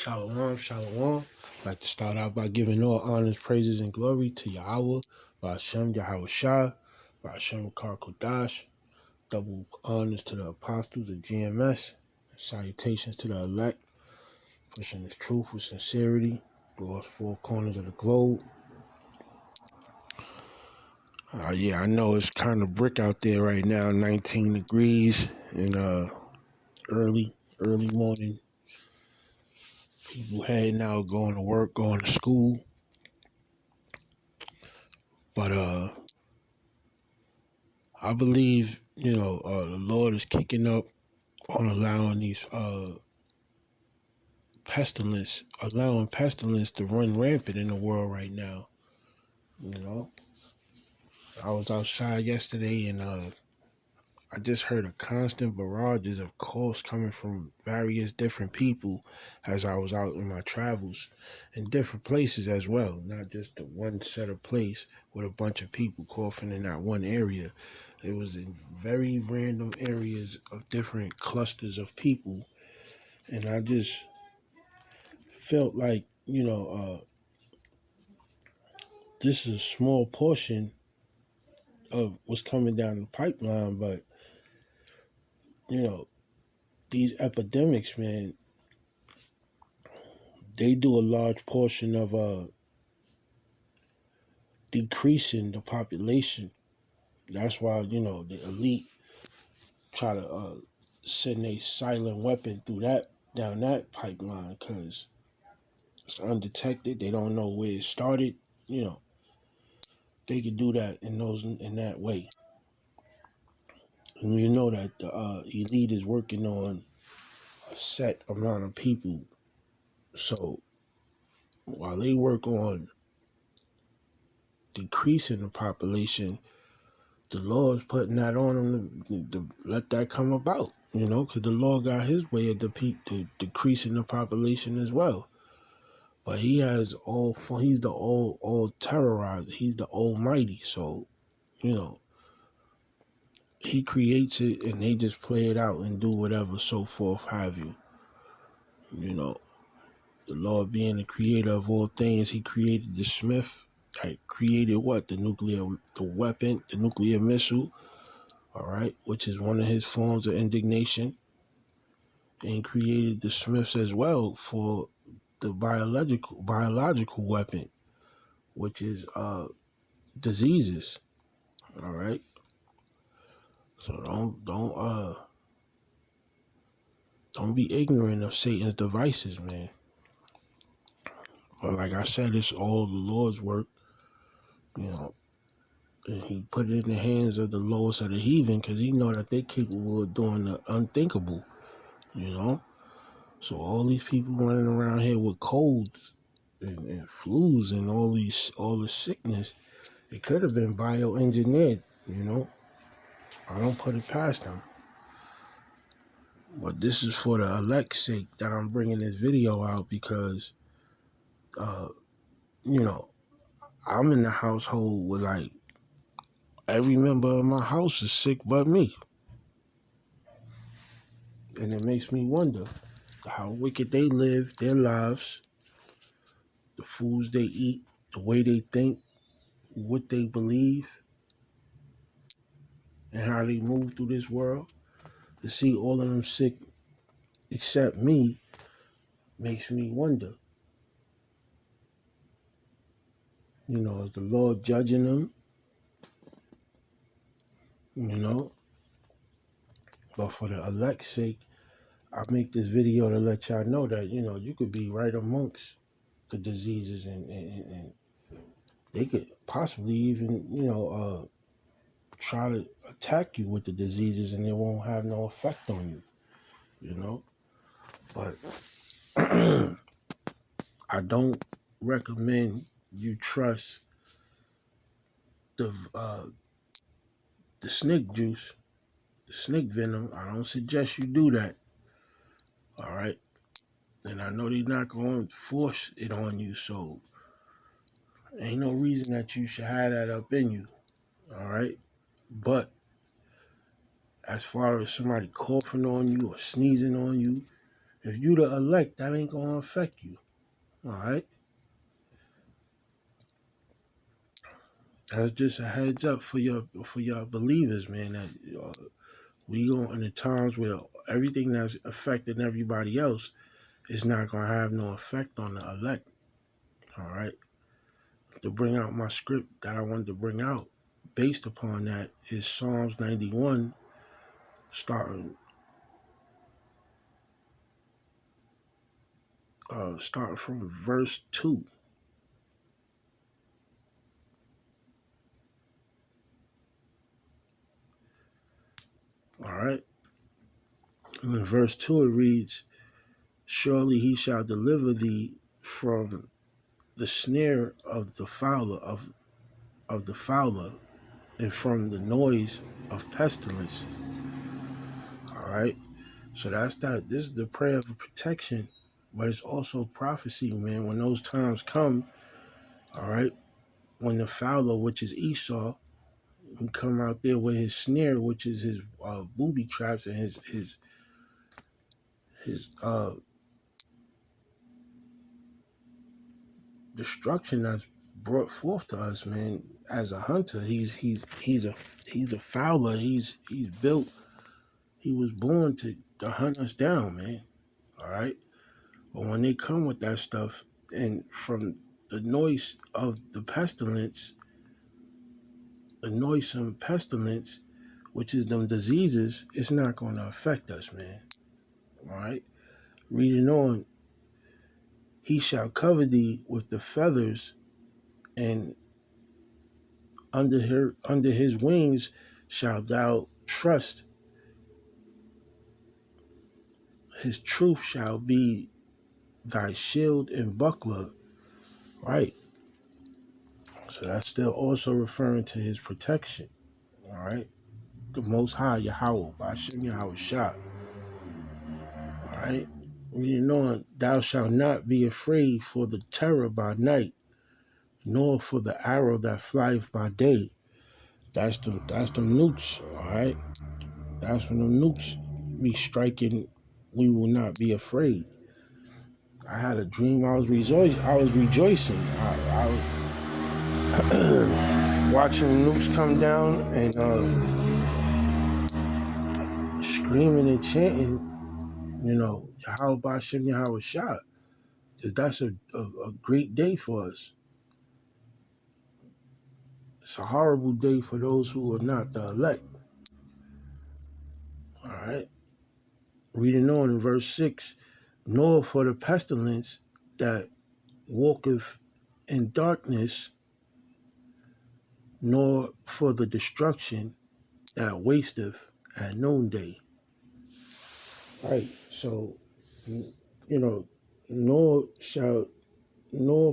Shalom, shalom. I'd like to start out by giving all honors, praises, and glory to Yahweh, Ba'ashem Yahweh Shah, Ba'ashem Kar Kodash. Double honors to the apostles of GMS. Salutations to the elect, pushing this truth with sincerity, across four corners of the globe. I know it's kind of brick out there right now, 19 degrees, and early morning. People heading out, going to work, going to school. But I believe, the Lord is kicking up on allowing these allowing pestilence to run rampant in the world right now. You know, I was outside yesterday and I just heard a constant barrages of calls coming from various different people as I was out in my travels in different places as well, not just the one set of place with a bunch of people coughing in that one area. It was in very random areas of different clusters of people, and I just felt like, this is a small portion of what's coming down the pipeline, but, you know, these epidemics, man, they do a large portion of decreasing the population. That's why, the elite try to send a silent weapon through down that pipeline, because it's undetected. They don't know where it started. They could do that in that way. And you know that the elite is working on a set amount of people. So while they work on decreasing the population, the Lord is putting that on them to let that come about, because the Lord got his way of decreasing the population as well. But he's the all terrorizer. He's the almighty. So, he creates it and they just play it out and do whatever, so forth, have you. The Lord being the creator of all things, he created the Smith that created what? The weapon, the nuclear missile, all right, which is one of his forms of indignation, and created the Smiths as well for the biological weapon, which is diseases. All right. So don't be ignorant of Satan's devices, man. But like I said, it's all the Lord's work, and he put it in the hands of the lowest of the heathen, because he know that they're capable of doing the unthinkable, So all these people running around here with colds and flus and all the sickness, it could have been bioengineered, I don't put it past them. But this is for the elect's sake that I'm bringing this video out, because, I'm in the household with, like, every member of my house is sick but me. And it makes me wonder how wicked they live their lives, the foods they eat, the way they think, what they believe, and how they move through this world. To see all of them sick except me makes me wonder. Is the Lord judging them? But for the elect's sake, I make this video to let y'all know that, you could be right amongst the diseases, and they could possibly even, try to attack you with the diseases, and it won't have no effect on you, But I don't recommend you trust the snake juice, the snake venom. I don't suggest you do that. All right. And I know they're not going to force it on you, so ain't no reason that you should have that up in you. All right. But as far as somebody coughing on you or sneezing on you, If you the elect, that ain't gonna affect you. All right. That's just a heads up for your believers, man. That we go in the times where everything that's affecting everybody else is not gonna have no effect on the elect. All right. To bring out my script that I wanted to bring out based upon that is Psalms 91, starting starting from verse 2. All right. And in verse 2 it reads, surely he shall deliver thee from the snare of the fowler of the fowler, and from the noise of pestilence. All right. So that's that. This is the prayer of protection, but it's also prophecy, man. When those times come, all right, when the fowler, which is Esau, will come out there with his snare, which is his booby traps, and his destruction that's brought forth to us, man. As a hunter, he's a fowler. He's built. He was born to hunt us down, man. All right. But when they come with that stuff, and from the noise of the pestilence, the noisome pestilence, which is them diseases, it's not going to affect us, man. All right. Reading on, he shall cover thee with the feathers, and under his wings shalt thou trust. His truth shall be thy shield and buckler. Right. So that's still also referring to his protection. All right. The Most High Yahweh, Bashem Yahweh Shah. All right. Reading on, thou shalt not be afraid for the terror by night, nor for the arrow that flieth by day. That's them nukes. All right. That's when the nukes be striking. We will not be afraid. I had a dream. I was rejoicing. I was watching the nukes come down and screaming and chanting. Yahweh Bashem Yahweh Shah. That's a great day for us. It's a horrible day for those who are not the elect. All right. Reading on in verse 6, nor for the pestilence that walketh in darkness, nor for the destruction that wasteth at noonday. Right. So, nor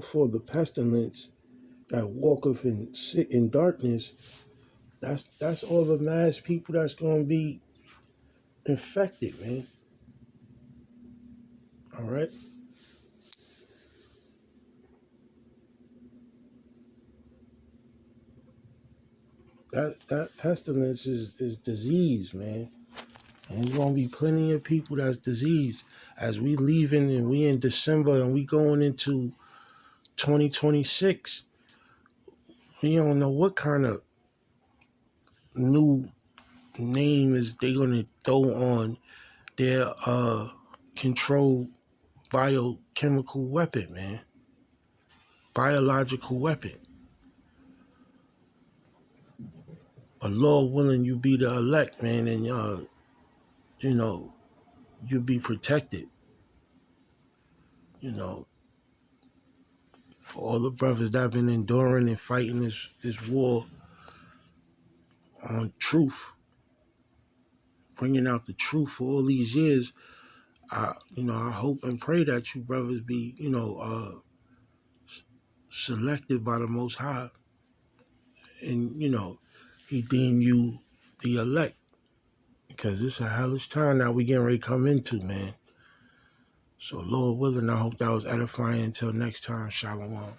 for the pestilence that walketh in darkness. That's all the mass people that's going to be infected, man. All right. That pestilence is disease, man. And there's gonna be plenty of people that's diseased as we leaving and we in December and we going into 2026. We don't know what kind of new name is they gonna throw on their controlled biochemical weapon, man. Biological weapon. But Lord willing, you be the elect, man, and you be protected. For all the brothers that have been enduring and fighting this war on truth, bringing out the truth for all these years. I hope and pray that you brothers be, selected by the Most High, and He deem you the elect, because it's a hellish time that we getting ready to come into, man. So Lord willing, I hope that was edifying. Until next time, Shalom.